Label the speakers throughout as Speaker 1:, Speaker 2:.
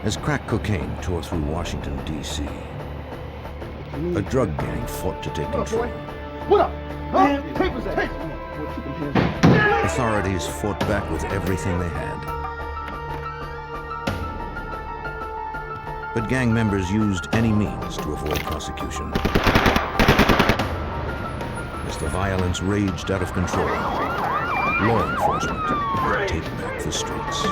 Speaker 1: As crack cocaine tore through Washington, D.C., a drug gang fought to take control.
Speaker 2: What up? Huh? Papers at?
Speaker 1: Authorities fought back with everything they had. But gang members used any means to avoid prosecution. As the violence raged out of control, law enforcement would take back the streets.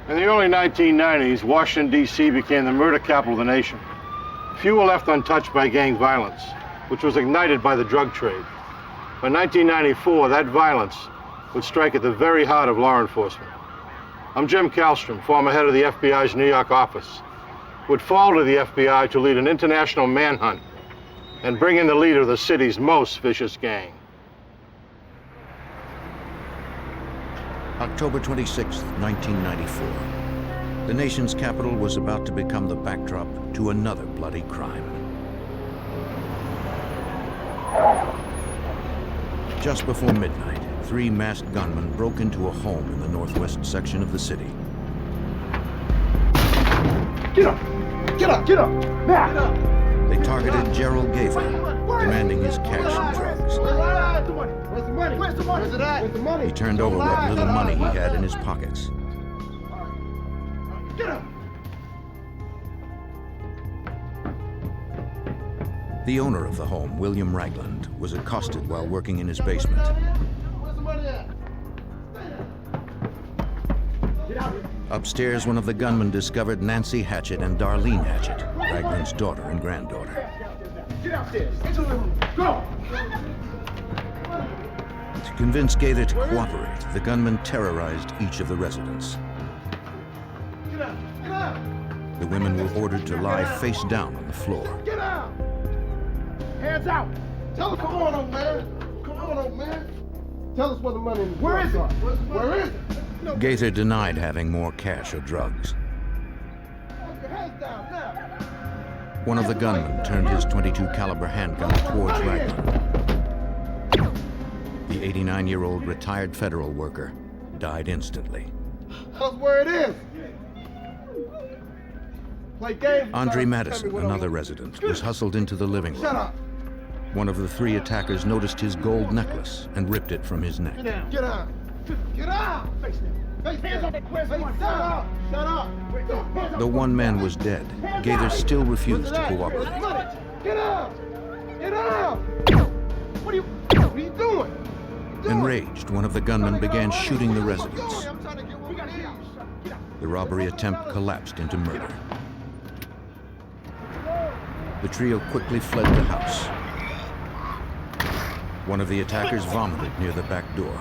Speaker 3: In the early 1990s, Washington, D.C. became the murder capital of the nation. Few were left untouched by gang violence, which was ignited by the drug trade. By 1994, that violence would strike at the very heart of law enforcement. I'm Jim Kallstrom, former head of the FBI's New York office, who would fall to the FBI to lead an international manhunt and bring in the leader of the city's most vicious gang.
Speaker 1: October 26, 1994. The nation's capital was about to become the backdrop to another bloody crime. Just before midnight, 3 masked gunmen broke into a home in the northwest section of the city.
Speaker 2: Get up! Get up! Get up! Now! Get up!
Speaker 1: They targeted Gerald Gaither, demanding his cash and drugs.
Speaker 2: Where's the money? Where's the money? Where's the money? Where's it at? Where's the money?
Speaker 1: He turned over what little money he had in his pockets.
Speaker 2: Get up!
Speaker 1: The owner of the home, William Ragland, was accosted while working in his basement.
Speaker 2: Where's the money at? Get out here.
Speaker 1: Upstairs, one of the gunmen discovered Nancy Hatchett and Darlene Hatchett, Ragland's daughter and granddaughter.
Speaker 2: Get outstairs. Go!
Speaker 1: To convince Gaither to cooperate, the gunmen terrorized each of the residents.
Speaker 2: Get out! Get out!
Speaker 1: The women were ordered to lie face down on the floor.
Speaker 2: Get out! Hands out! Tell us, come on, old man. Come on, old man. Tell us where the money is. Where is it? Where is it?
Speaker 1: Gaither denied having more cash or drugs.
Speaker 2: Put your hands down now.
Speaker 1: One of the gunmen turned his .22 caliber handgun towards Ragland. The 89-year-old retired federal worker died instantly.
Speaker 2: Tell us where it is. Play games.
Speaker 1: Andre Madison, another resident, was hustled into the living
Speaker 2: Shut
Speaker 1: room.
Speaker 2: up.
Speaker 1: One of the 3 attackers noticed his gold necklace and ripped it from his neck.
Speaker 2: Get out. Get out. Get out. Face them. Face them. Face them. Shut up. Shut up.
Speaker 1: Though one man was dead, Gaither still refused to cooperate.
Speaker 2: Get out. Get out. What are you doing?
Speaker 1: Enraged, one of the gunmen began shooting the residents. The robbery attempt collapsed into murder. The trio quickly fled the house. One of the attackers vomited near the back door.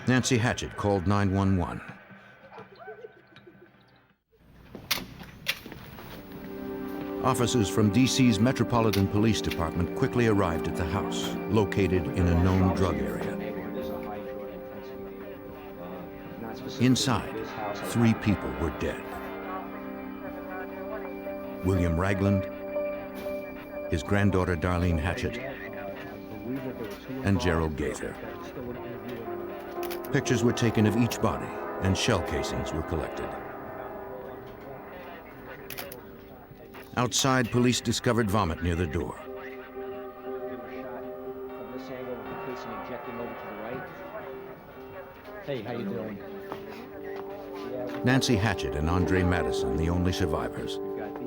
Speaker 1: Nancy Hatchett called 911. Officers from D.C.'s Metropolitan Police Department quickly arrived at the house, located in a known drug area. Inside, 3 people were dead. William Ragland, his granddaughter Darlene Hatchett, and Gerald Gaither. Pictures were taken of each body, and shell casings were collected. Outside, police discovered vomit near the door.
Speaker 4: Hey, how you doing?
Speaker 1: Nancy Hatchett and Andre Madison, the only survivors,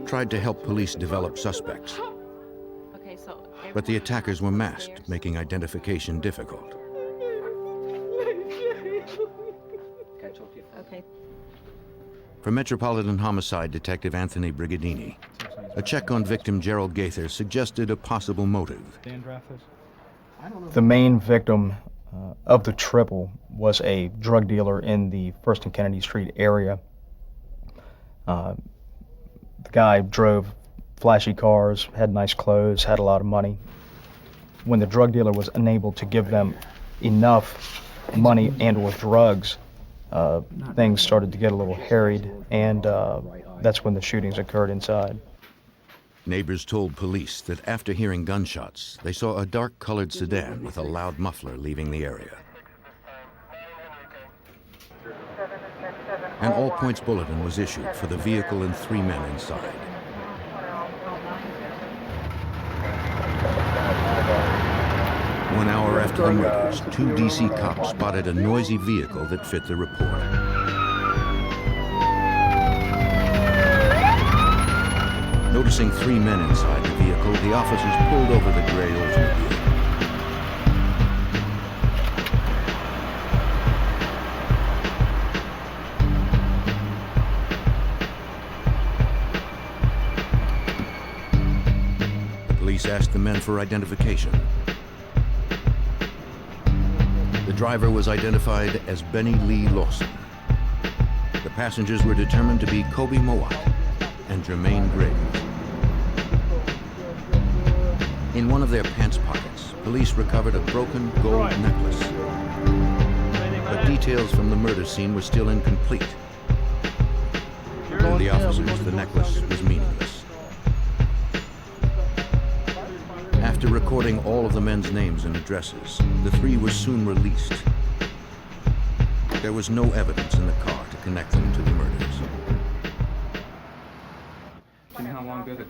Speaker 1: tried to help police develop suspects. But the attackers were masked, making identification difficult.
Speaker 4: Okay.
Speaker 1: For Metropolitan Homicide Detective Anthony Brigadini, a check on victim Gerald Gaither suggested a possible motive.
Speaker 4: The main victim of the triple was a drug dealer in the First and Kennedy Street area. The guy drove flashy cars, had nice clothes, had a lot of money. When the drug dealer was unable to give them enough money and or drugs, things started to get a little harried, and that's when the shootings occurred inside.
Speaker 1: Neighbors told police that after hearing gunshots, they saw a dark-colored sedan with a loud muffler leaving the area. An all-points bulletin was issued for the vehicle and 3 men inside. One hour after the murders, 2 D.C. cops spotted a noisy vehicle that fit the report. Noticing 3 men inside the vehicle, the officers pulled over the gray Oldsmobile. The police asked the men for identification. The driver was identified as Benny Lee Lawson. The passengers were determined to be Kobe Mowat and Jermaine Graves. In one of their pants pockets, police recovered a broken gold necklace. But details from the murder scene were still incomplete. To the officers, the necklace was meaningless. After recording all of the men's names and addresses, the 3 were soon released. There was no evidence in the car to connect them to the murders.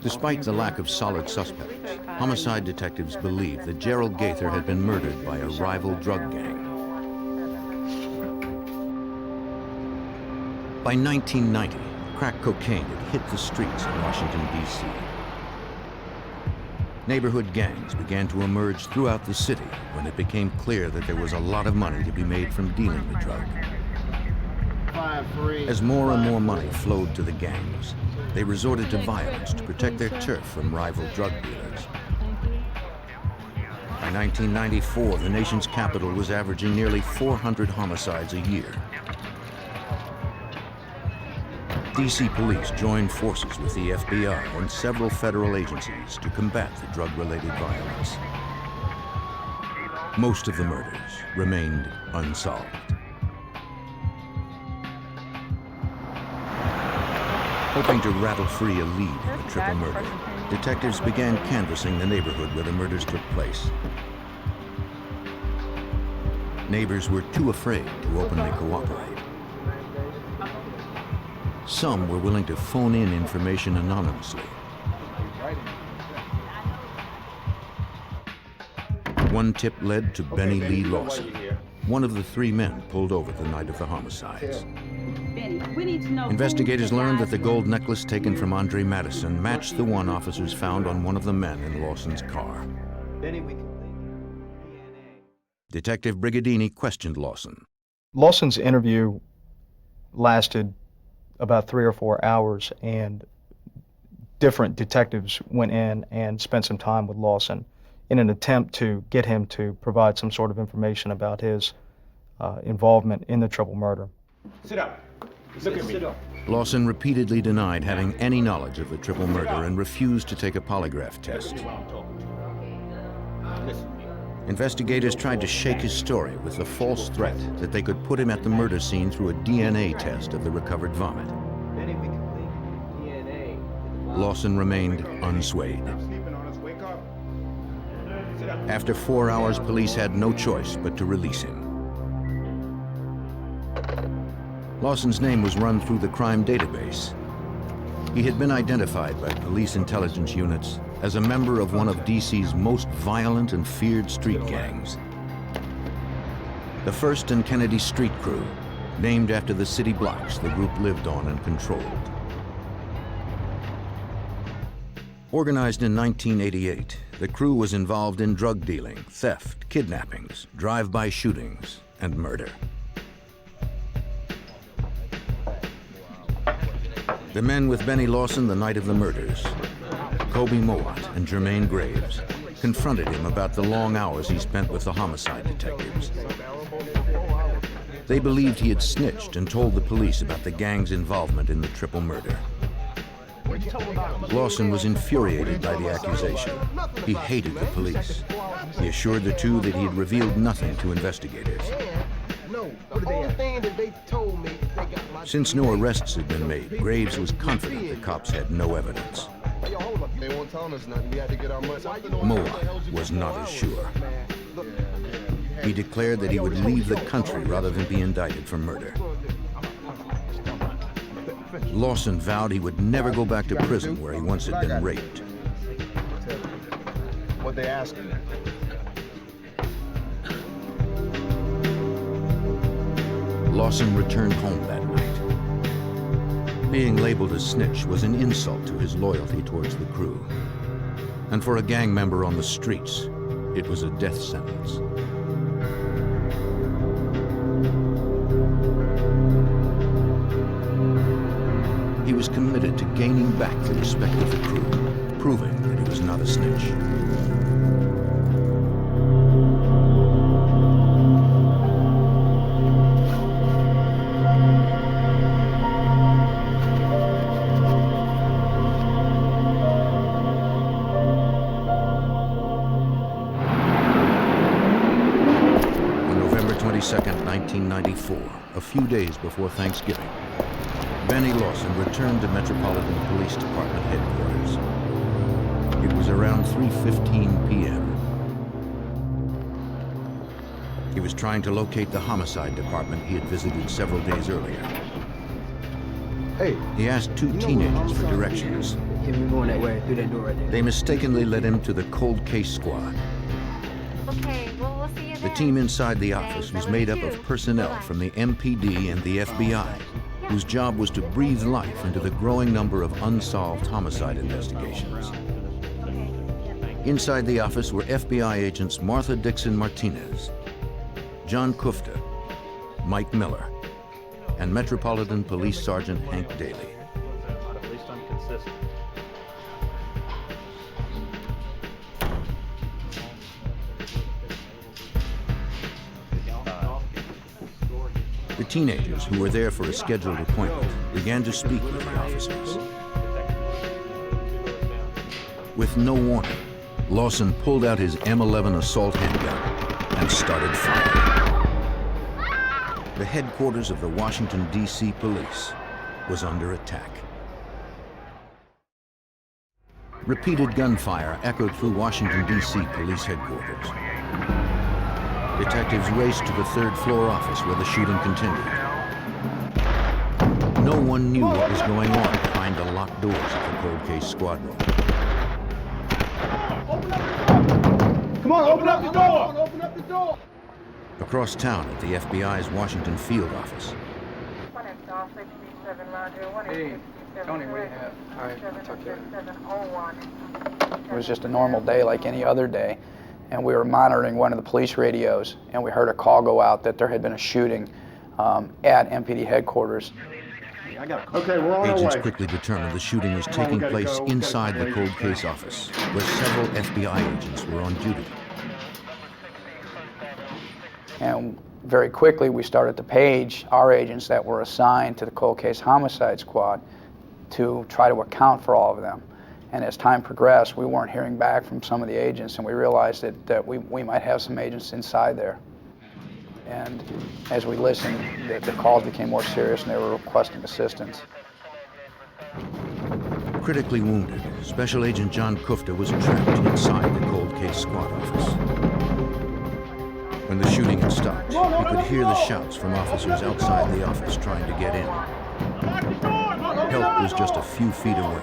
Speaker 1: Despite the lack of solid suspects, homicide detectives believed that Gerald Gaither had been murdered by a rival drug gang. By 1990, crack cocaine had hit the streets of Washington, D.C. Neighborhood gangs began to emerge throughout the city when it became clear that there was a lot of money to be made from dealing the drug. As more and more money flowed to the gangs, they resorted to violence to protect their turf from rival drug dealers. By 1994, the nation's capital was averaging nearly 400 homicides a year. D.C. police joined forces with the FBI and several federal agencies to combat the drug-related violence. Most of the murders remained unsolved. Hoping to rattle free a lead in the triple murder, detectives began canvassing the neighborhood where the murders took place. Neighbors were too afraid to openly cooperate. Some were willing to phone in information anonymously. One tip led to Benny Lee Lawson, one of the 3 men pulled over the night of the homicides. Investigators learned that the gold necklace taken from Andre Madison matched the one officers found on one of the men in Lawson's car. Detective Brigadini questioned Lawson.
Speaker 4: Lawson's interview lasted about 3 or 4 hours, and different detectives went in and spent some time with Lawson in an attempt to get him to provide some sort of information about his involvement in the triple murder.
Speaker 2: Sit up. Look at me.
Speaker 1: Lawson repeatedly denied having any knowledge of the triple murder and refused to take a polygraph test. Investigators tried to shake his story with the false threat that they could put him at the murder scene through a DNA test of the recovered vomit. Lawson remained unswayed. After 4 hours, police had no choice but to release him. Lawson's name was run through the crime database. He had been identified by police intelligence units as a member of one of D.C.'s most violent and feared street gangs. The First and Kennedy Street Crew, named after the city blocks the group lived on and controlled. Organized in 1988, the crew was involved in drug dealing, theft, kidnappings, drive-by shootings, and murder. The men with Benny Lawson the night of the murders, Kobe Mowat and Jermaine Graves, confronted him about the long hours he spent with the homicide detectives. They believed he had snitched and told the police about the gang's involvement in the triple murder. Lawson was infuriated by the accusation. He hated the police. He assured the two that he had revealed nothing to investigators. Since no arrests had been made, Graves was confident the cops had no evidence. Mowat was not as sure. He declared that he would leave the country rather than be indicted for murder. Lawson vowed he would never go back to prison where he once had been raped.
Speaker 2: What they asked you?
Speaker 1: Lawson returned home that night. Being labeled a snitch was an insult to his loyalty towards the crew. And for a gang member on the streets, it was a death sentence. He was committed to gaining back the respect of the crew, proving that he was not a snitch. On November 22nd, 1994, a few days before Thanksgiving, Benny Lawson returned to Metropolitan Police Department headquarters. It was around 3:15 p.m. He was trying to locate the homicide department he had visited several days earlier.
Speaker 2: Hey.
Speaker 1: He asked two teenagers for directions.
Speaker 5: If you're going that way, through that door right there.
Speaker 1: They mistakenly led him to the cold case squad.
Speaker 6: Okay, well, we'll see you
Speaker 1: The
Speaker 6: then.
Speaker 1: team inside the office was made up of personnel from the MPD and the FBI, whose job was to breathe life into the growing number of unsolved homicide investigations. Inside the office were FBI agents Martha Dixon Martinez, John Kufta, Mike Miller, and Metropolitan Police Sergeant Hank Daly. The teenagers, who were there for a scheduled appointment, began to speak with the officers. With no warning, Lawson pulled out his M11 assault handgun and started firing. The headquarters of the Washington D.C. police was under attack. Repeated gunfire echoed through Washington D.C. police headquarters. Detectives raced to the third-floor office where the shooting continued. No one knew what was going on behind the locked doors of the cold case squad room.
Speaker 2: Come on, open up the door! Open up the door!
Speaker 1: Across town at the FBI's Washington field office,
Speaker 5: Hey, Tony, what do you have? All right, I'll talk to you.
Speaker 7: It was just a normal day like any other day, and we were monitoring one of the police radios, and we heard a call go out that there had been a shooting at MPD headquarters.
Speaker 2: Okay, we're on our
Speaker 1: agents
Speaker 2: way.
Speaker 1: quickly determined the shooting was taking place inside the cold case office, where several FBI agents were on duty.
Speaker 7: And very quickly we started to page our agents that were assigned to the cold case homicide squad to try to account for all of them. And as time progressed, we weren't hearing back from some of the agents, and we realized that we might have some agents inside there. And as we listened, the calls became more serious and they were requesting assistance.
Speaker 1: Critically wounded, Special Agent John Kufta was trapped inside the cold case squad office. When the shooting had stopped, he could hear the shouts from officers outside the office trying to get in. Help was just a few feet away.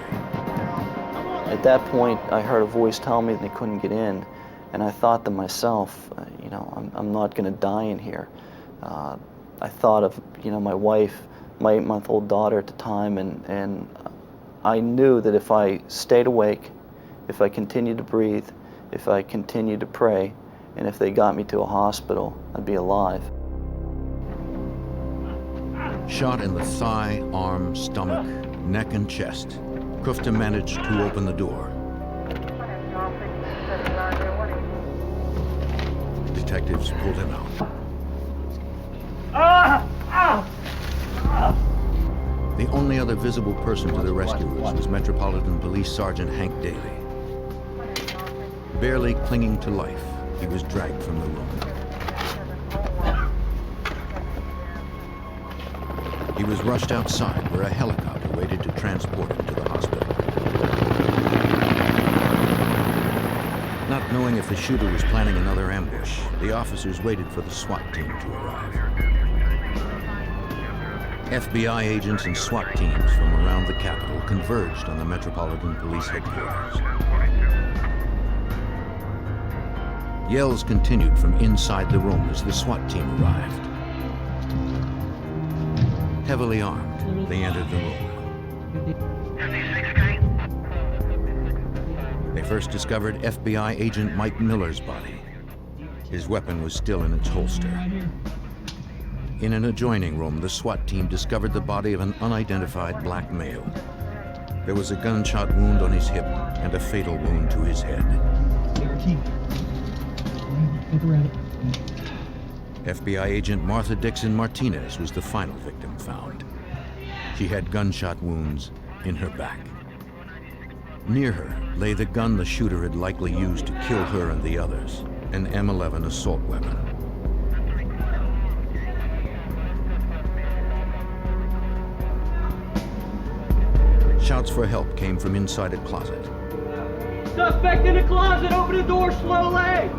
Speaker 8: At that point, I heard a voice tell me that they couldn't get in, and I thought to myself, I'm not going to die in here. I thought of, my wife, my 8-month-old daughter at the time, and I knew that if I stayed awake, if I continued to breathe, if I continued to pray, and if they got me to a hospital, I'd be alive.
Speaker 1: Shot in the thigh, arm, stomach, neck and chest. Kufta managed to open the door. Detectives pulled him out. The only other visible person to the rescuers was Metropolitan Police Sergeant Hank Daly. Barely clinging to life, he was dragged from the room. He was rushed outside where a helicopter waited to transport him to the hospital. Not knowing if the shooter was planning another ambush, the officers waited for the SWAT team to arrive. FBI agents and SWAT teams from around the Capitol converged on the Metropolitan Police headquarters. Yells continued from inside the room as the SWAT team arrived. Heavily armed, they entered the room. They first discovered FBI agent Mike Miller's body. His weapon was still in its holster. In an adjoining room, the SWAT team discovered the body of an unidentified black male. There was a gunshot wound on his hip and a fatal wound to his head. FBI agent Martha Dixon Martinez was the final victim found. She had gunshot wounds in her back. Near her lay the gun the shooter had likely used to kill her and the others, an M11 assault weapon. Shouts for help came from inside a closet.
Speaker 9: Suspect in the closet, open the door slowly!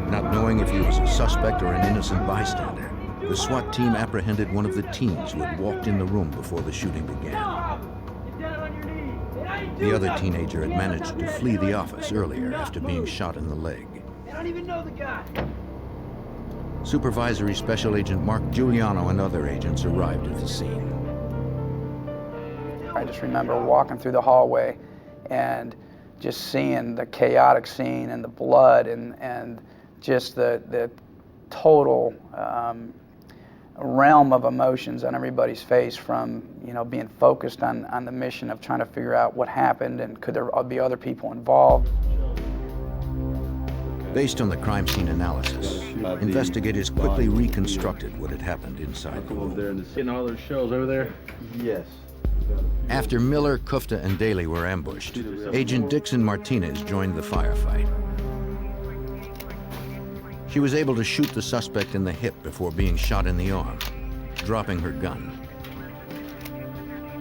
Speaker 1: Not knowing if he was a suspect or an innocent bystander, the SWAT team apprehended one of the teens who had walked in the room before the shooting began. The other teenager had managed to flee the office earlier after being shot in the leg.
Speaker 9: I don't even know the guy.
Speaker 1: Supervisory Special Agent Mark Giuliano and other agents arrived at the scene.
Speaker 7: I just remember walking through the hallway and just seeing the chaotic scene and the blood and just the total realm of emotions on everybody's face, from being focused on the mission of trying to figure out what happened and could there be other people involved.
Speaker 1: Based on the crime scene analysis, investigators quickly reconstructed what had happened inside the room.
Speaker 3: Getting all those shells over there?
Speaker 2: Yes.
Speaker 1: After Miller, Kufta, and Daly were ambushed, Agent Dixon Martinez joined the firefight. She was able to shoot the suspect in the hip before being shot in the arm, dropping her gun.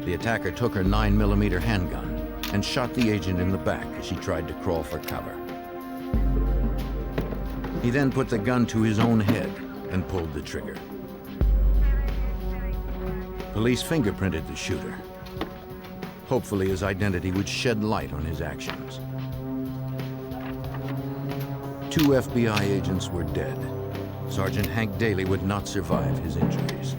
Speaker 1: The attacker took her 9mm handgun and shot the agent in the back as she tried to crawl for cover. He then put the gun to his own head and pulled the trigger. Police fingerprinted the shooter. Hopefully his identity would shed light on his actions. 2 FBI agents were dead. Sergeant Hank Daly would not survive his injuries.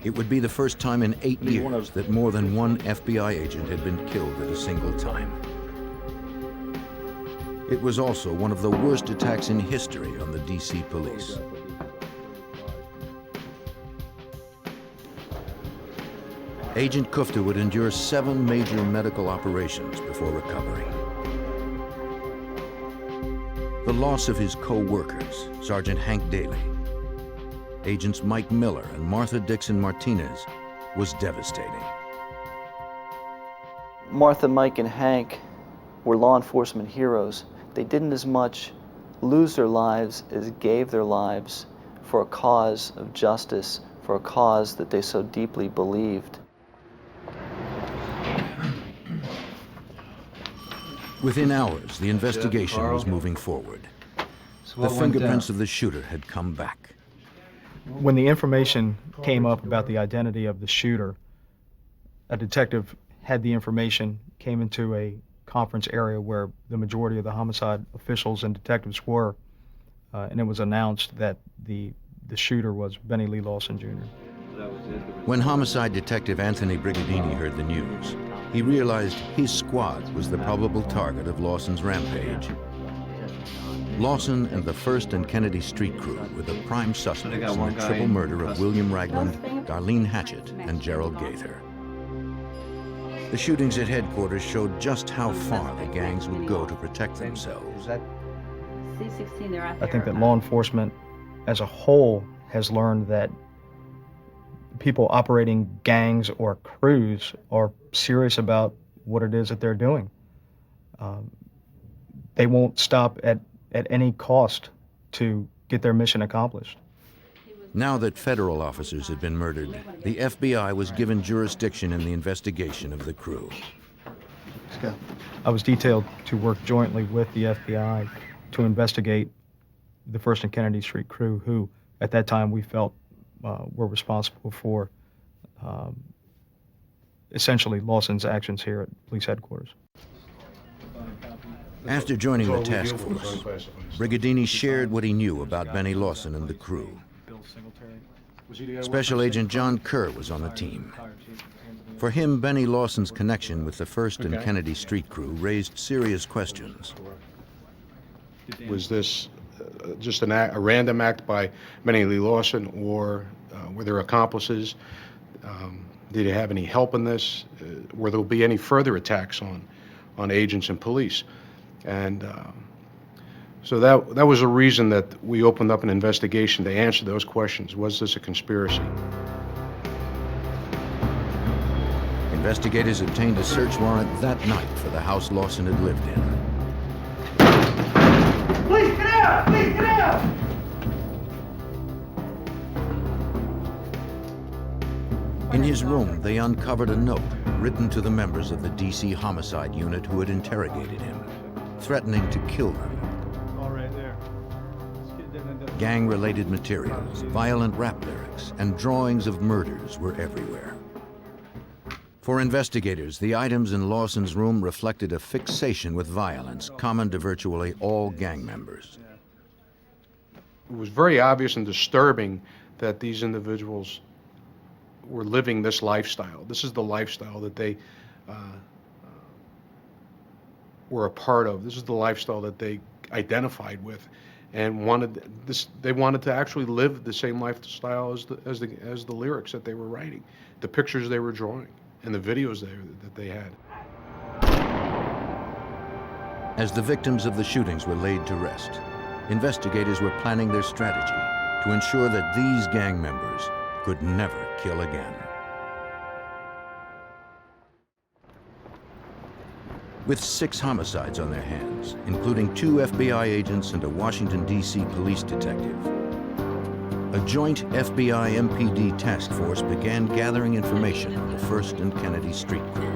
Speaker 1: It would be the first time in 8 years that more than one FBI agent had been killed at a single time. It was also one of the worst attacks in history on the D.C. police. Agent Kufta would endure 7 major medical operations before recovering. The loss of his co-workers, Sergeant Hank Daly, Agents Mike Miller and Martha Dixon Martinez, was devastating.
Speaker 8: Martha, Mike, and Hank were law enforcement heroes. They didn't as much lose their lives as gave their lives for a cause of justice, for a cause that they so deeply believed.
Speaker 1: Within hours, the investigation was moving forward. The fingerprints of the shooter had come back.
Speaker 4: When the information came up about the identity of the shooter, a detective had the information, came into a conference area where the majority of the homicide officials and detectives were, and it was announced that the shooter was Benny Lee Lawson Jr.
Speaker 1: When homicide detective Anthony Brigadini heard the news, he realized his squad was the probable target of Lawson's rampage. Lawson and the First and Kennedy Street crew were the prime suspects in the triple murder of William Ragland, Darlene Hatchett, and Gerald Gaither. The shootings at headquarters showed just how far the gangs would go to protect themselves.
Speaker 4: I think that law enforcement as a whole has learned that people operating gangs or crews are serious about what it is that they're doing. They won't stop at any cost to get their mission accomplished.
Speaker 1: Now that federal officers had been murdered, the FBI was given jurisdiction in the investigation of the crew.
Speaker 4: I was detailed to work jointly with the FBI to investigate the First and Kennedy Street crew, who at that time we felt were responsible for essentially Lawson's actions here at police headquarters.
Speaker 1: After joining the task force, Brigadini shared what he knew about Benny Lawson and the crew. Special Agent John Kerr was on the team. For him, Benny Lawson's connection with the First and Kennedy Street crew raised serious questions.
Speaker 10: Was this just a random act by Benny Lee Lawson, or were there accomplices? Did he have any help in this? Will there be any further attacks on agents and police? And so that was a reason that we opened up an investigation to answer those questions. Was this a conspiracy?
Speaker 1: Investigators obtained a search warrant that night for the house Lawson had lived in.
Speaker 9: Please get out! Please get out!
Speaker 1: In his room, they uncovered a note written to the members of the D.C. homicide unit who had interrogated him, threatening to kill them. Gang-related materials, violent rap lyrics, and drawings of murders were everywhere. For investigators, the items in Lawson's room reflected a fixation with violence common to virtually all gang members.
Speaker 10: It was very obvious and disturbing that these individuals were living this lifestyle. This is the lifestyle that they were a part of. This is the lifestyle that they identified with, and they wanted to actually live the same lifestyle as the lyrics that they were writing, the pictures they were drawing, and the videos that they had.
Speaker 1: As the victims of the shootings were laid to rest, investigators were planning their strategy to ensure that these gang members could never kill again. With 6 homicides on their hands, including 2 FBI agents and a Washington D.C. police detective, a joint FBI MPD task force began gathering information on the First and Kennedy Street crew.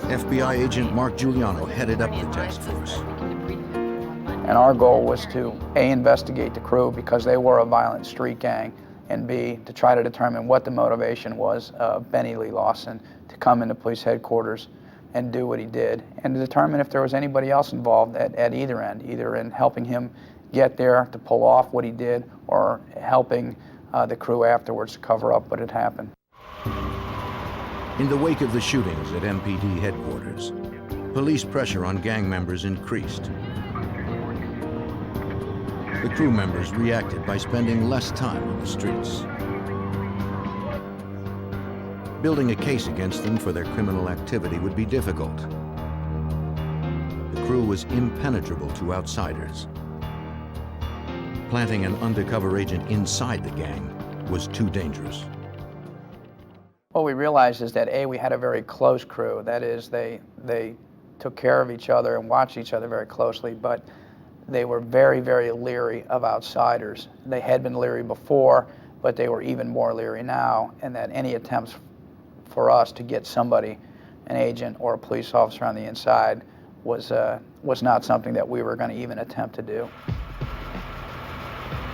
Speaker 1: FBI agent Mark Giuliano headed up the task force.
Speaker 7: And our goal was to, A, investigate the crew because they were a violent street gang, and B, to try to determine what the motivation was of Benny Lee Lawson to come into police headquarters and do what he did, and to determine if there was anybody else involved at either end, either in helping him get there to pull off what he did or helping the crew afterwards to cover up what had happened.
Speaker 1: In the wake of the shootings at MPD headquarters, police pressure on gang members increased. The crew members reacted by spending less time on the streets. Building a case against them for their criminal activity would be difficult. The crew was impenetrable to outsiders. Planting an undercover agent inside the gang was too dangerous.
Speaker 7: What we realized is that, A, we had a very close crew. That is, they took care of each other and watched each other very closely, but they were very, very leery of outsiders. They had been leery before, but they were even more leery now, and that any attempts for us to get somebody, an agent or a police officer on the inside, was not something that we were going to even attempt to do.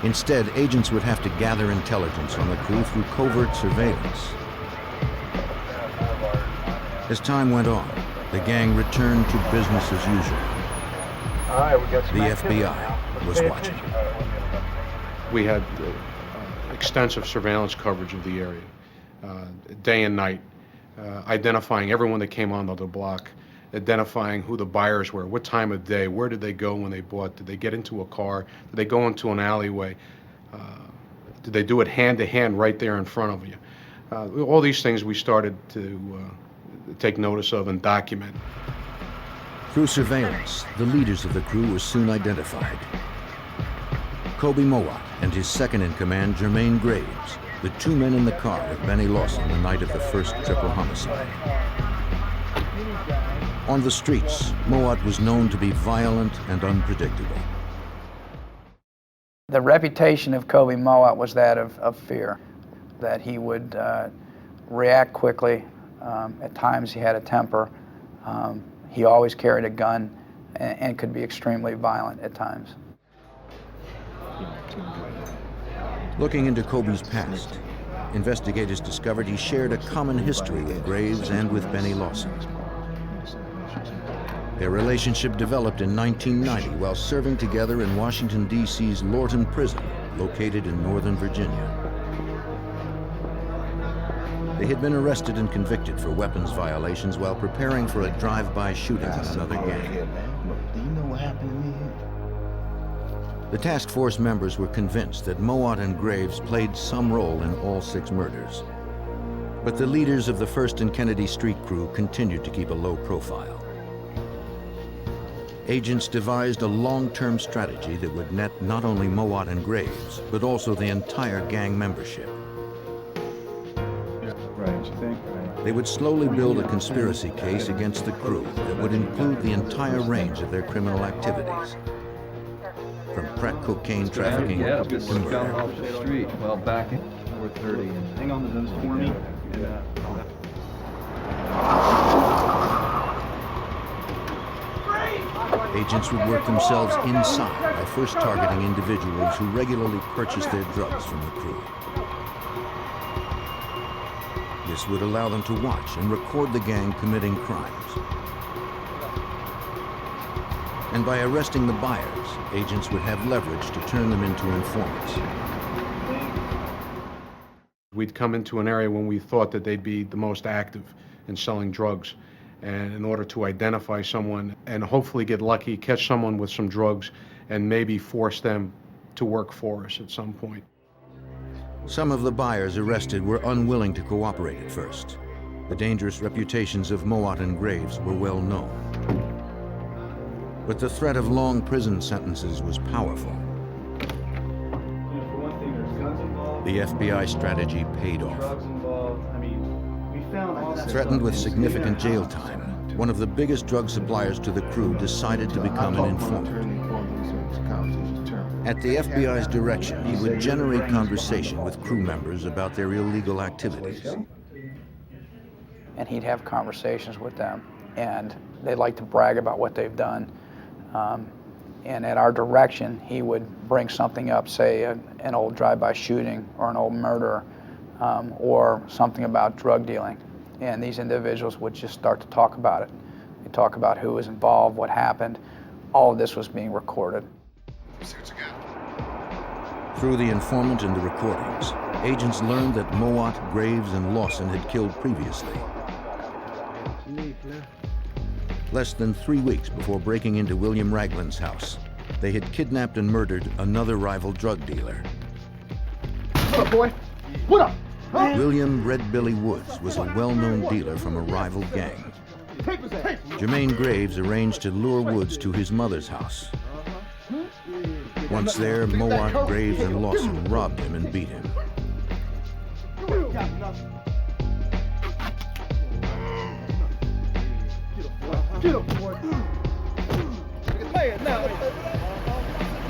Speaker 1: Instead, agents would have to gather intelligence on the crew through covert surveillance. As time went on, the gang returned to business as usual. The FBI was watching.
Speaker 10: We had extensive surveillance coverage of the area, day and night, identifying everyone that came onto the block, identifying who the buyers were, what time of day, where did they go when they bought, did they get into a car, did they go into an alleyway, did they do it hand to hand right there in front of you. All these things we started to take notice of and document.
Speaker 1: Through surveillance, the leaders of the crew were soon identified. Kobe Mowat and his second-in-command, Jermaine Graves, the two men in the car with Benny Lawson the night of the first triple homicide. On the streets, Mowat was known to be violent and unpredictable.
Speaker 7: The reputation of Kobe Mowat was that of fear, that he would react quickly. At times he had a temper. He always carried a gun and could be extremely violent at times.
Speaker 1: Looking into Kobe's past, investigators discovered he shared a common history with Graves and with Benny Lawson. Their relationship developed in 1990 while serving together in Washington, D.C.'s Lorton Prison, located in Northern Virginia. They had been arrested and convicted for weapons violations while preparing for a drive-by shooting in another gang.
Speaker 2: Do you know what happened to me?
Speaker 1: The task force members were convinced that Mowat and Graves played some role in all 6 murders. But the leaders of the First and Kennedy Street crew continued to keep a low profile. Agents devised a long-term strategy that would net not only Mowat and Graves, but also the entire gang membership. They would slowly build a conspiracy case against the crew that would include the entire range of their criminal activities, from crack cocaine trafficking to murder.
Speaker 5: Off the street. Well, back in 4:30. Hang on to those for me.
Speaker 1: Agents would work themselves inside by first targeting individuals who regularly purchased their drugs from the crew. This would allow them to watch and record the gang committing crimes. And by arresting the buyers, agents would have leverage to turn them into informants.
Speaker 10: We'd come into an area when we thought that they'd be the most active in selling drugs. And in order to identify someone and hopefully get lucky, catch someone with some drugs, and maybe force them to work for us at some point.
Speaker 1: Some of the buyers arrested were unwilling to cooperate at first. The dangerous reputations of Mowat and Graves were well known. But the threat of long prison sentences was powerful. The FBI strategy paid off. Threatened with significant jail time, one of the biggest drug suppliers to the crew decided to become an informant. At the FBI's direction, he would generate conversation with crew members about their illegal activities.
Speaker 7: And he'd have conversations with them, and they'd like to brag about what they've done. And at our direction, he would bring something up, say an old drive-by shooting or an old murder, or something about drug dealing. And these individuals would just start to talk about it. They'd talk about who was involved, what happened. All of this was being recorded.
Speaker 1: Through the informant and the recordings, agents learned that Mowat, Graves, and Lawson had killed previously. Less than 3 weeks before breaking into William Ragland's house, they had kidnapped and murdered another rival drug dealer.
Speaker 2: What up, boy? What up? Huh?
Speaker 1: William Red Billy Woods was a well-known dealer from a rival gang. Jermaine Graves arranged to lure Woods to his mother's house. Once there, Mowat, Graves, and Lawson robbed him and beat him.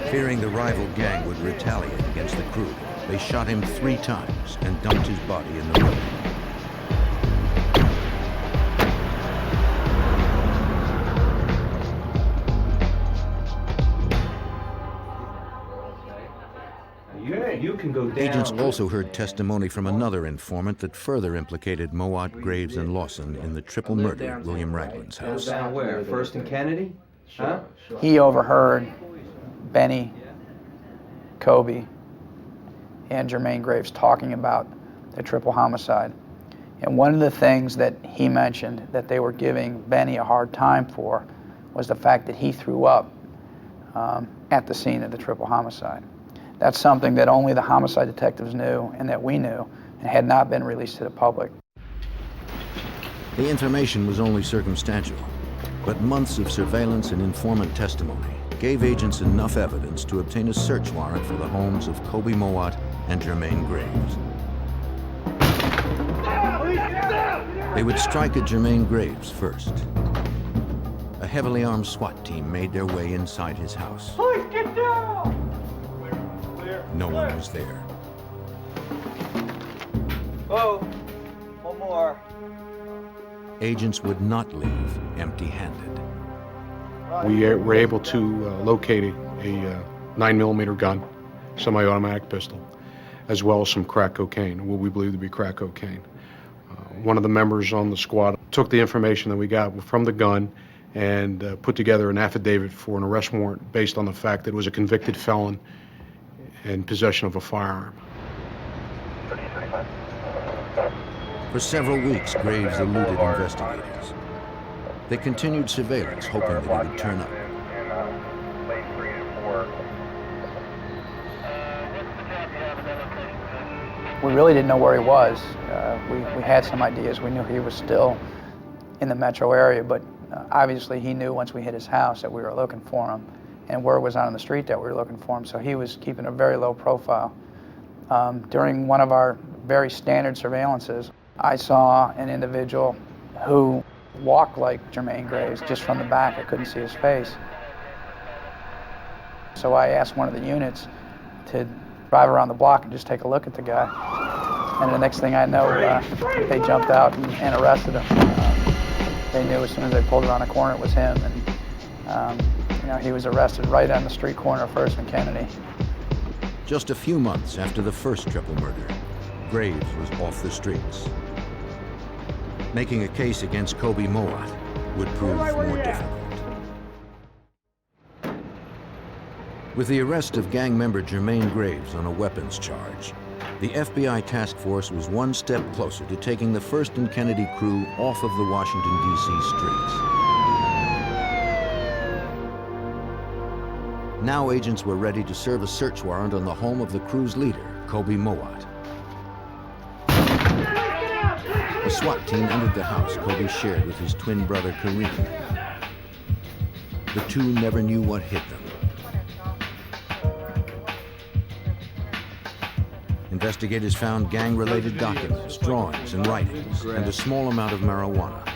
Speaker 1: Fearing the rival gang would retaliate against the crew, they shot him 3 times and dumped his body in the road.
Speaker 11: You can go down.
Speaker 1: Agents also heard testimony from another informant that further implicated Mowat, Graves, and Lawson in the triple murder at William Ragland's house.
Speaker 11: Down where? First and Kennedy? Huh?
Speaker 7: He overheard Benny, Kobe, and Jermaine Graves talking about the triple homicide. And one of the things that he mentioned that they were giving Benny a hard time for was the fact that he threw up at the scene of the triple homicide. That's something that only the homicide detectives knew and that we knew and had not been released to the public.
Speaker 1: The information was only circumstantial, but months of surveillance and informant testimony gave agents enough evidence to obtain a search warrant for the homes of Kobe Mowat and Jermaine Graves. They would strike at Jermaine Graves first. A heavily armed SWAT team made their way inside his house.
Speaker 9: Police, get down!
Speaker 1: No one was there.
Speaker 9: Whoa, one more.
Speaker 1: Agents would not leave empty-handed.
Speaker 10: We were able to locate a 9mm gun, semi-automatic pistol, as well as some crack cocaine, what we believe to be crack cocaine. One of the members on the squad took the information that we got from the gun and put together an affidavit for an arrest warrant based on the fact that it was a convicted felon in possession of a firearm.
Speaker 1: For several weeks, Graves eluded investigators. They continued surveillance, hoping that he would turn up.
Speaker 7: We really didn't know where he was. We had some ideas. We knew he was still in the metro area, but obviously he knew once we hit his house that we were looking for him, and word was out on the street that we were looking for him, so he was keeping a very low profile. During one of our very standard surveillances, I saw an individual who walked like Jermaine Graves, just from the back. I couldn't see his face. So I asked one of the units to drive around the block and just take a look at the guy. And the next thing I know, they jumped out and arrested him. They knew as soon as they pulled around the corner it was him. And you know, he was arrested right on the street corner of 1st and Kennedy.
Speaker 1: Just a few months after the first triple murder, Graves was off the streets. Making a case against Kobe Mowat would prove more difficult. With the arrest of gang member Jermaine Graves on a weapons charge, the FBI task force was one step closer to taking the 1st and Kennedy crew off of the Washington, D.C. streets. Now agents were ready to serve a search warrant on the home of the crew's leader, Kobe Mowat. A SWAT team entered the house Kobe shared with his twin brother Kareem. The two never knew what hit them. Investigators found gang-related documents, drawings, and writings, and a small amount of marijuana.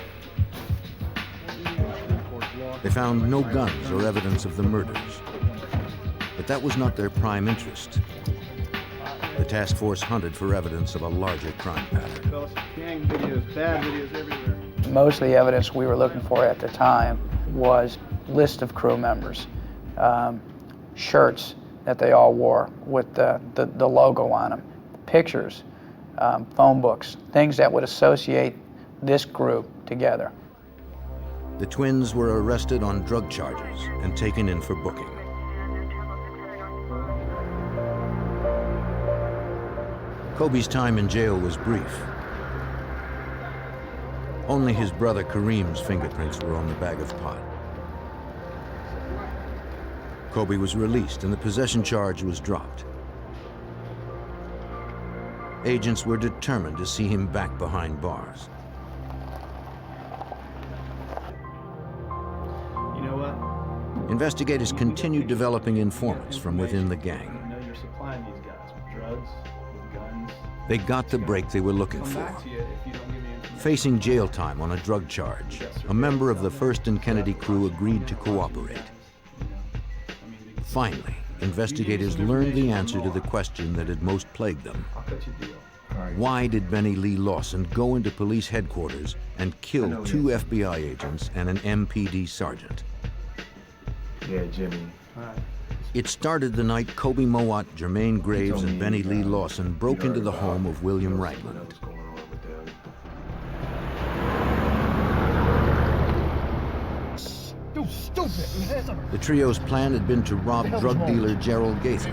Speaker 1: They found no guns or evidence of the murders. But that was not their prime interest. The task force hunted for evidence of a larger crime pattern.
Speaker 2: Gang videos, bad videos everywhere.
Speaker 7: Most of the evidence we were looking for at the time was list of crew members, shirts that they all wore with the logo on them, pictures, phone books, things that would associate this group together.
Speaker 1: The twins were arrested on drug charges and taken in for booking. Kobe's time in jail was brief. Only his brother Kareem's fingerprints were on the bag of pot. Kobe was released and the possession charge was dropped. Agents were determined to see him back behind bars.
Speaker 2: You know what?
Speaker 1: Investigators continued developing informants from within the gang.
Speaker 2: You know you're supplying these guys with drugs, with guns.
Speaker 1: They got the break they were looking
Speaker 2: Come
Speaker 1: for.
Speaker 2: back to you if you don't give me information.
Speaker 1: Facing jail time on a drug charge, a member of the 1st and Kennedy crew agreed to cooperate. Finally, investigators learned the answer to the question that had most plagued them.
Speaker 2: I'll cut you a deal.
Speaker 1: Why did Benny Lee Lawson go into police headquarters and kill 2 FBI agents and an MPD sergeant?
Speaker 11: Yeah, Jimmy.
Speaker 1: It started the night Kobe Mowat, Jermaine Graves, and Benny Lee Lawson broke into the home of William Ragland. The trio's plan had been to rob drug dealer Gerald Gaither.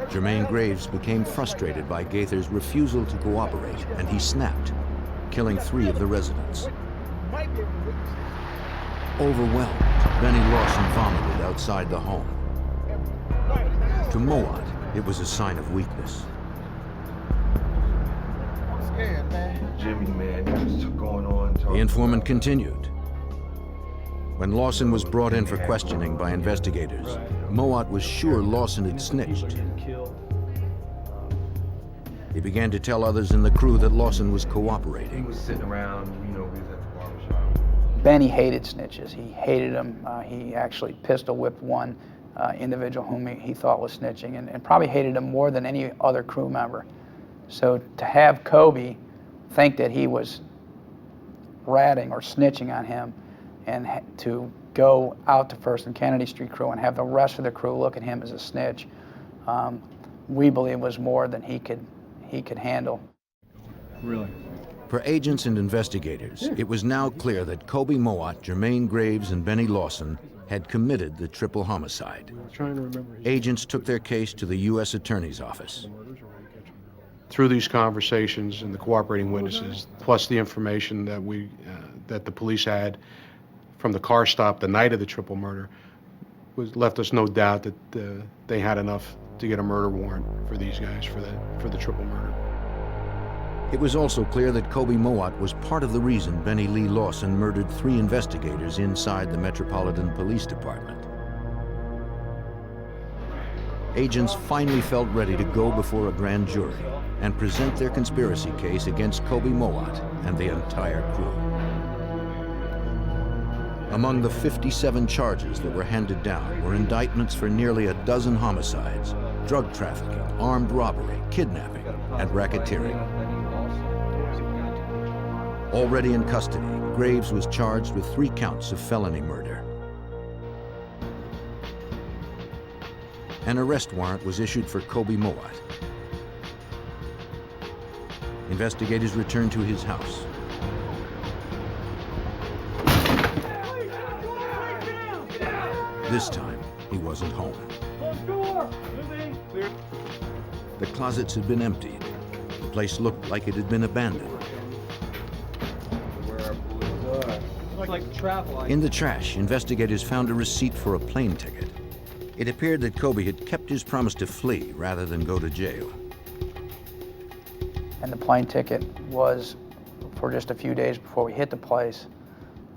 Speaker 1: Jermaine Graves became frustrated by Gaither's refusal to cooperate, and he snapped, killing 3 of the residents. Overwhelmed, Benny Lawson vomited outside the home. To Mowat, it was a sign of weakness.
Speaker 2: I'm scared, man.
Speaker 11: Jimmy, man, what's going on?
Speaker 1: The informant continued. When Lawson was brought in for questioning by investigators, Mowat was sure Lawson had snitched. He began to tell others in the crew that Lawson was
Speaker 11: He
Speaker 1: cooperating.
Speaker 11: was sitting around, we was at the barbershop.
Speaker 7: Benny hated snitches. He hated them. He actually pistol whipped one individual whom he thought was snitching, and probably hated him more than any other crew member. So to have Kobe think that he was ratting or snitching on him, and to go out to First and Kennedy Street crew and have the rest of the crew look at him as a snitch, we believe was more than he could handle.
Speaker 4: Really?
Speaker 1: For agents and investigators, it was now clear that Kobe Mowat, Jermaine Graves, and Benny Lawson had committed the triple homicide. Agents took their case to the U.S. Attorney's Office.
Speaker 10: Through these conversations and the cooperating witnesses, plus the information that the police had from the car stop the night of the triple murder, left us no doubt that they had enough to get a murder warrant for these guys for the triple murder.
Speaker 1: It was also clear that Kobe Mowat was part of the reason Benny Lee Lawson murdered 3 investigators inside the Metropolitan Police Department. Agents finally felt ready to go before a grand jury and present their conspiracy case against Kobe Mowat and the entire crew. Among the 57 charges that were handed down were indictments for nearly a dozen homicides, drug trafficking, armed robbery, kidnapping, and racketeering. Already in custody, Graves was charged with 3 counts of felony murder. An arrest warrant was issued for Kobe Mowat. Investigators returned to his house. This time, he wasn't home. The closets had been emptied. The place looked like it had been abandoned. In the trash, investigators found a receipt for a plane ticket. It appeared that Kobe had kept his promise to flee rather than go to jail.
Speaker 7: And the plane ticket was for just a few days before we hit the place.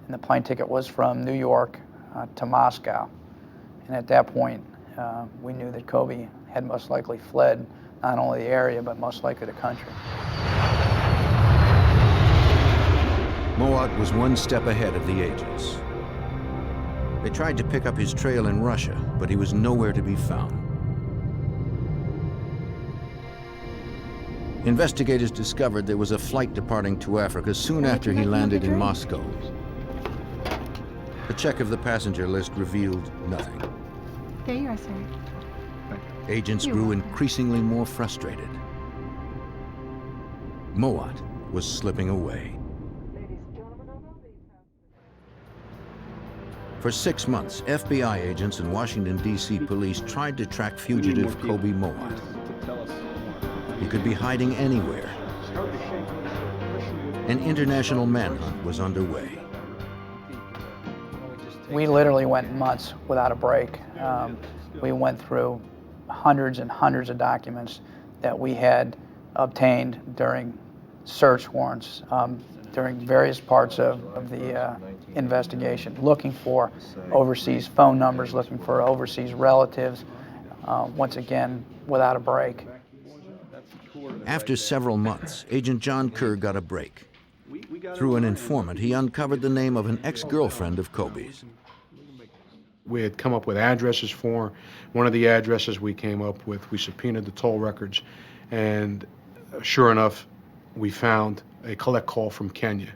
Speaker 7: And the plane ticket was from New York to Moscow. And at that point, we knew that Kobe had most likely fled not only the area, but most likely the country.
Speaker 1: Mowat was one step ahead of the agents. They tried to pick up his trail in Russia, but he was nowhere to be found. Investigators discovered there was a flight departing to Africa soon after he landed in Moscow. A check of the passenger list revealed nothing.
Speaker 6: There you are, sir.
Speaker 1: Agents grew increasingly more frustrated. Mowat was slipping away. For 6 months, FBI agents and Washington, D.C. police tried to track fugitive Kobe Mowat. He could be hiding anywhere. An international manhunt was underway.
Speaker 7: We literally went months without a break. We went through hundreds and hundreds of documents that we had obtained during search warrants, during various parts of the investigation, looking for overseas phone numbers, looking for overseas relatives, once again, without a break.
Speaker 1: After several months, Agent John Kerr got a break. Through an informant, he uncovered the name of an ex-girlfriend of Kobe's.
Speaker 10: We had come up with addresses for her. One of the addresses we came up with, we subpoenaed the toll records, and sure enough, we found a collect call from Kenya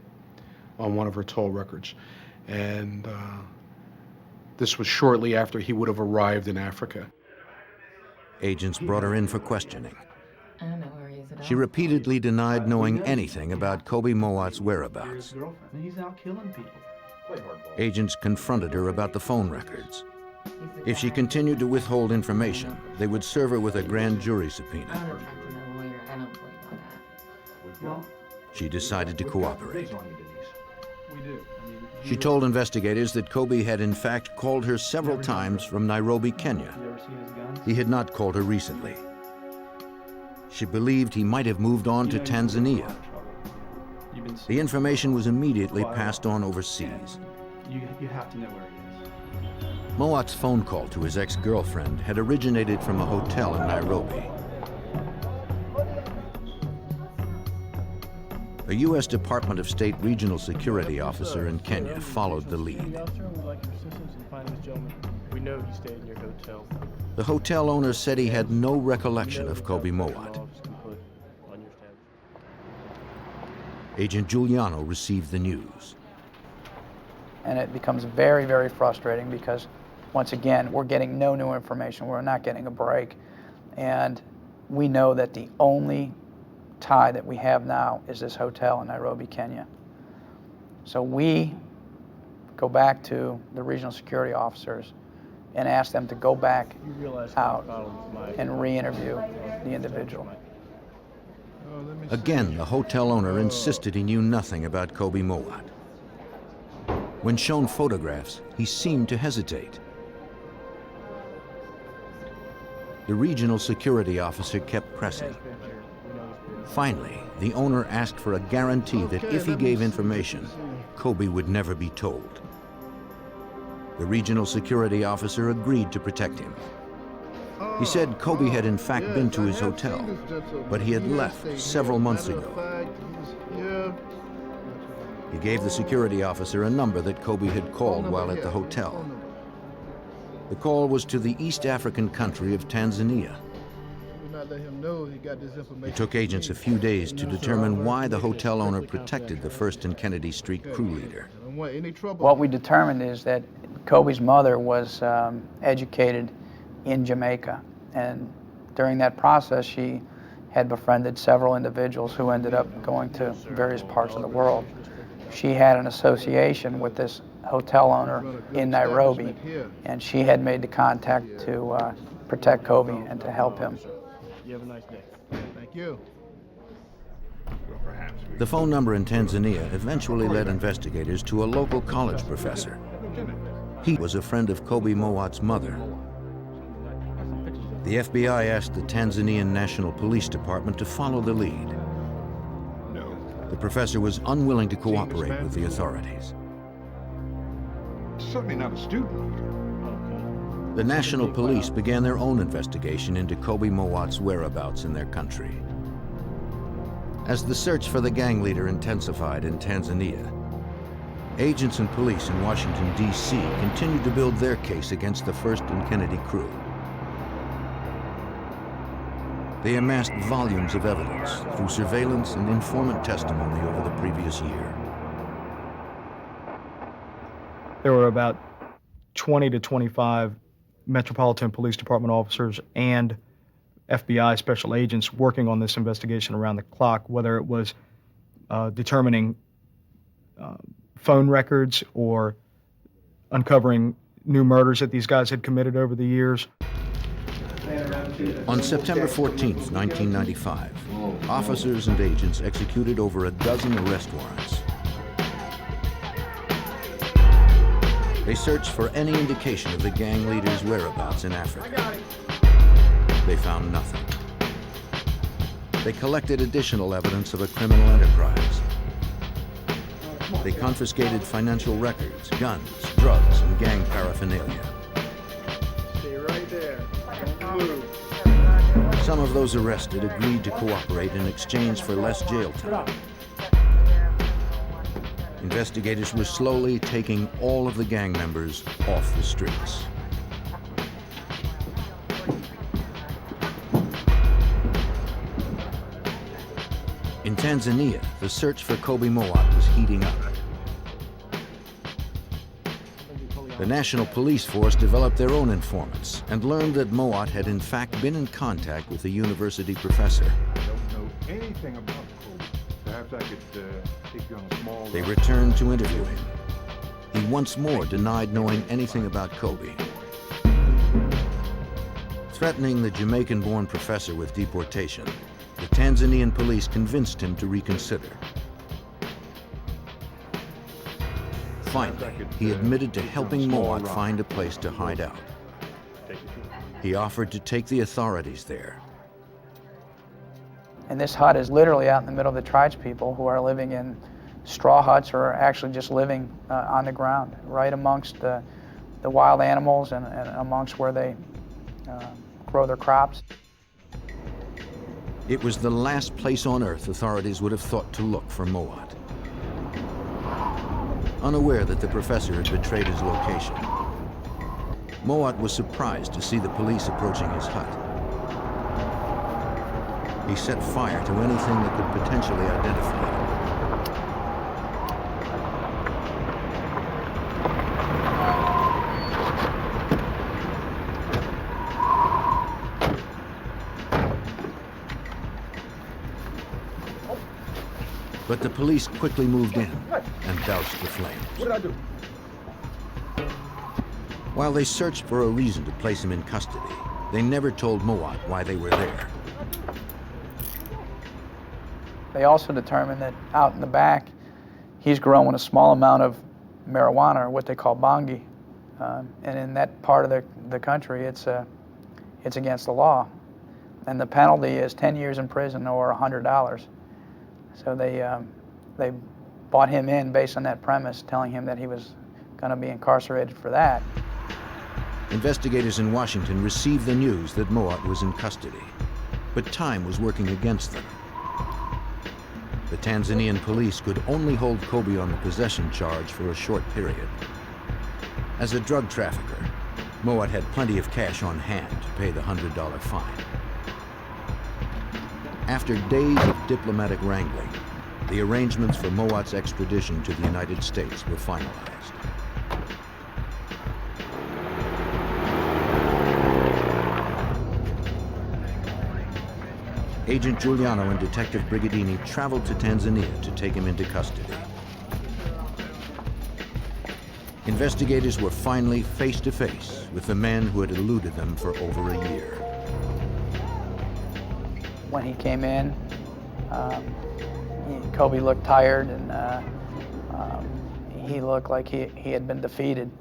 Speaker 10: on one of her toll records. And this was shortly after he would have arrived in Africa.
Speaker 1: Agents brought her in for questioning. She repeatedly denied knowing anything about Kobe Mowat's whereabouts.
Speaker 11: He's out killing people.
Speaker 1: Agents confronted her about the phone records. If she continued to withhold information, they would serve her with a grand jury subpoena. She decided to cooperate. She told investigators that Kobe had in fact called her several times from Nairobi, Kenya. He had not called her recently. She believed he might have moved on to Tanzania. The information was immediately passed on overseas.
Speaker 4: You have to know where he is.
Speaker 1: Moat's phone call to his ex-girlfriend had originated from a hotel in Nairobi. A U.S. Department of State regional security officer in Kenya followed the lead.
Speaker 4: We know he stayed in your hotel.
Speaker 1: The hotel owner said he had no recollection of Kobe Moat. Agent Giuliano received the news.
Speaker 7: And it becomes very, very frustrating because, once again, we're getting no new information. We're not getting a break. And we know that the only tie that we have now is this hotel in Nairobi, Kenya. So we go back to the regional security officers and ask them to go back out and re-interview the individual.
Speaker 1: Again, the hotel owner insisted he knew nothing about Kobe Moat. When shown photographs, he seemed to hesitate. The regional security officer kept pressing. Finally, the owner asked for a guarantee that if he gave information, Kobe would never be told. The regional security officer agreed to protect him. He said Kobe had in fact been to his hotel, but he had left several months ago. He gave the security officer a number that Kobe had called while at the hotel. The call was to the East African country of Tanzania. It took agents a few days to determine why the hotel owner protected the First and Kennedy Street crew leader.
Speaker 7: What we determined is that Kobe's mother was educated in Jamaica, and during that process she had befriended several individuals who ended up going to various parts of the world. She had an association with this hotel owner in Nairobi, and she had made the contact to protect Kobe and to help him.
Speaker 4: You have a nice day.
Speaker 2: Thank you.
Speaker 1: The phone number in Tanzania eventually led investigators to a local college professor. He was a friend of Kobe Moat's mother. The FBI asked the Tanzanian National Police Department to follow the lead. The professor was unwilling to cooperate with the authorities.
Speaker 12: Certainly not a student.
Speaker 1: The National Police began their own investigation into Kobe Moat's whereabouts in their country. As the search for the gang leader intensified in Tanzania, agents and police in Washington, D.C. continued to build their case against the First and Kennedy crew. They amassed volumes of evidence through surveillance and informant testimony over the previous year.
Speaker 4: There were about 20 to 25 Metropolitan Police Department officers and FBI special agents working on this investigation around the clock, whether it was determining phone records or uncovering new murders that these guys had committed over the years.
Speaker 1: On September 14th, 1995, officers and agents executed over a dozen arrest warrants. They searched for any indication of the gang leader's whereabouts in Africa. They found nothing. They collected additional evidence of a criminal enterprise. They confiscated financial records, guns, drugs, and gang paraphernalia.
Speaker 2: Stay right there. Don't move.
Speaker 1: Some of those arrested agreed to cooperate in exchange for less jail time. Investigators were slowly taking all of the gang members off the streets. In Tanzania, the search for Kobe Moat was heating up. The National Police Force developed their own informants and learned that Moat had in fact been in contact with a university professor.
Speaker 12: I don't know anything about Kobe. Perhaps I could take you on a small...
Speaker 1: They returned to interview him. he once more denied knowing anything about Kobe. Threatening the Jamaican-born professor with deportation, the Tanzanian police convinced him to reconsider. Finally, he admitted to helping Mowat find a place to hide out. He offered to take the authorities there.
Speaker 7: And this hut is literally out in the middle of the tribespeople who are living in straw huts or are actually just living on the ground, right amongst the wild animals and amongst where they grow their crops.
Speaker 1: It was the last place on earth authorities would have thought to look for Mowat. Unaware that the professor had betrayed his location, Mowat was surprised to see the police approaching his hut. He set fire to anything that could potentially identify him. But the police quickly moved in and doused the flames.
Speaker 2: What did I do?
Speaker 1: While they searched for a reason to place him in custody, they never told Mowat why they were there.
Speaker 7: They also determined that out in the back, he's growing a small amount of marijuana, or what they call bangi. And in that part of the country, it's against the law. And the penalty is 10 years in prison or $100. So they bought him in based on that premise, telling him that he was going to be incarcerated for that.
Speaker 1: Investigators in Washington received the news that Mowat was in custody, but time was working against them. The Tanzanian police could only hold Kobe on the possession charge for a short period. As a drug trafficker, Mowat had plenty of cash on hand to pay the $100 fine. After days of diplomatic wrangling, the arrangements for Mowat's extradition to the United States were finalized. Agent Giuliano and Detective Brigadini traveled to Tanzania to take him into custody. Investigators were finally face to face with the man who had eluded them for over a year.
Speaker 7: When he came in, Kobe looked tired, and he looked like he had been defeated.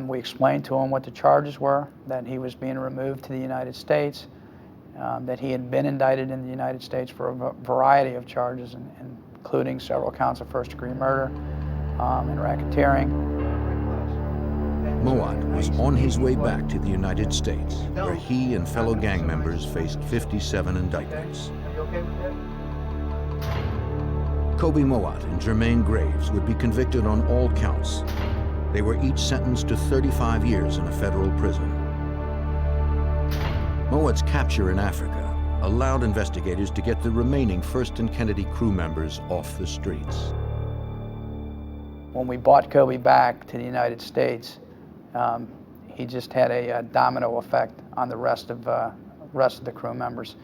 Speaker 7: We explained to him what the charges were, that he was being removed to the United States, that he had been indicted in the United States for a variety of charges, including several counts of first-degree murder and racketeering.
Speaker 1: Mowat was on his way back to the United States, where he and fellow gang members faced 57 indictments. Kobe Mowat and Jermaine Graves would be convicted on all counts. They were each sentenced to 35 years in a federal prison. Mowat's capture in Africa allowed investigators to get the remaining First and Kennedy crew members off the streets.
Speaker 7: When we brought Kobe back to the United States, he just had a domino effect on the rest of the crew members.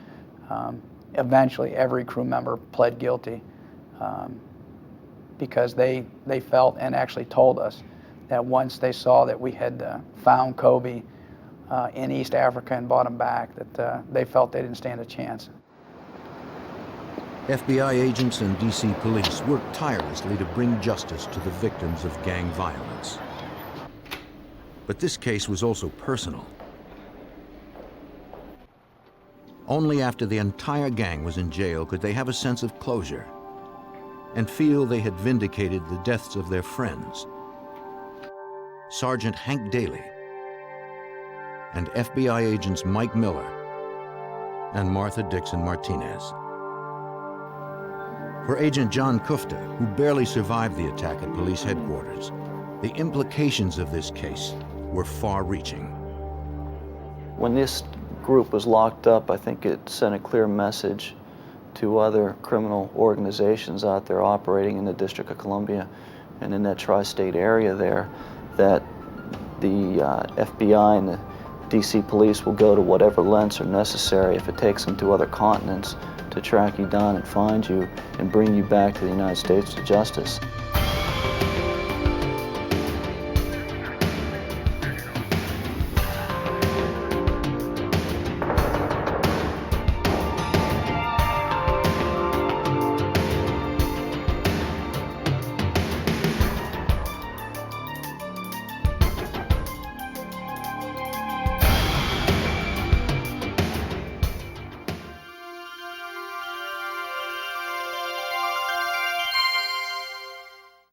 Speaker 7: Eventually, every crew member pled guilty because they felt and actually told us that once they saw that we had found Kobe in East Africa and brought him back, that they felt they didn't stand a chance.
Speaker 1: FBI agents and D.C. police worked tirelessly to bring justice to the victims of gang violence. But this case was also personal. Only after the entire gang was in jail could they have a sense of closure and feel they had vindicated the deaths of their friends. Sergeant Hank Daly and FBI agents Mike Miller and Martha Dixon Martinez. For Agent John Kufta, who barely survived the attack at police headquarters, the implications of this case were far-reaching.
Speaker 8: When this group was locked up, I think it sent a clear message to other criminal organizations out there operating in the District of Columbia and in that tri-state area there, that the FBI and the D.C. police will go to whatever lengths are necessary if it takes them to other continents to track you down and find you and bring you back to the United States to justice.